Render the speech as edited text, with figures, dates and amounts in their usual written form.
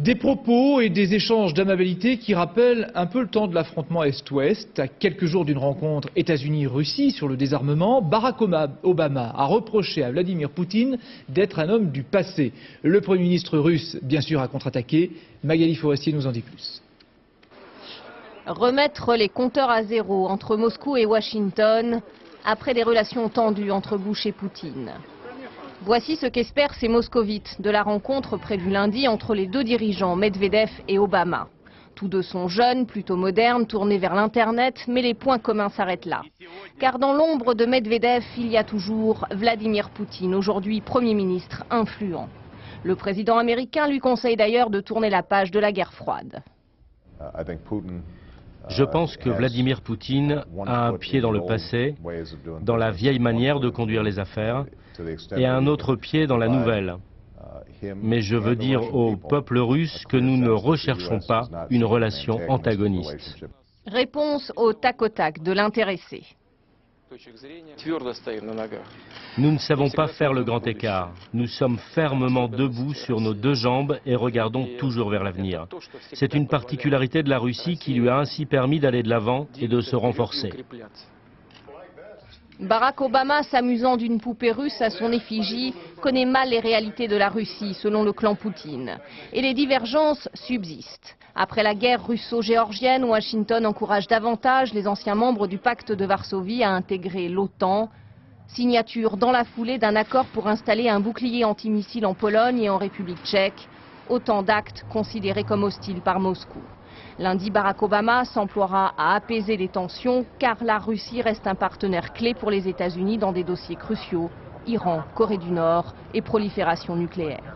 Des propos et des échanges d'amabilité qui rappellent un peu le temps de l'affrontement Est-Ouest. À quelques jours d'une rencontre États-Unis-Russie sur le désarmement, Barack Obama a reproché à Vladimir Poutine d'être un homme du passé. Le Premier ministre russe, bien sûr, a contre-attaqué. Magali Forestier nous en dit plus. Remettre les compteurs à zéro entre Moscou et Washington après des relations tendues entre Bush et Poutine. Voici ce qu'espèrent ces moscovites de la rencontre prévue lundi entre les deux dirigeants, Medvedev et Obama. Tous deux sont jeunes, plutôt modernes, tournés vers l'Internet, mais les points communs s'arrêtent là. Car dans l'ombre de Medvedev, il y a toujours Vladimir Poutine, aujourd'hui Premier ministre influent. Le président américain lui conseille d'ailleurs de tourner la page de la guerre froide. Je pense que Vladimir Poutine a un pied dans le passé, dans la vieille manière de conduire les affaires, et un autre pied dans la nouvelle. Mais je veux dire au peuple russe que nous ne recherchons pas une relation antagoniste. Réponse au tac au tac de l'intéressé. Nous ne savons pas faire le grand écart. Nous sommes fermement debout sur nos deux jambes et regardons toujours vers l'avenir. C'est une particularité de la Russie qui lui a ainsi permis d'aller de l'avant et de se renforcer. Barack Obama, s'amusant d'une poupée russe à son effigie, connaît mal les réalités de la Russie, selon le clan Poutine. Et les divergences subsistent. Après la guerre russo-géorgienne, Washington encourage davantage les anciens membres du pacte de Varsovie à intégrer l'OTAN. Signature dans la foulée d'un accord pour installer un bouclier antimissile en Pologne et en République tchèque. Autant d'actes considérés comme hostiles par Moscou. Lundi, Barack Obama s'emploiera à apaiser les tensions car la Russie reste un partenaire clé pour les États-Unis dans des dossiers cruciaux, Iran, Corée du Nord et prolifération nucléaire.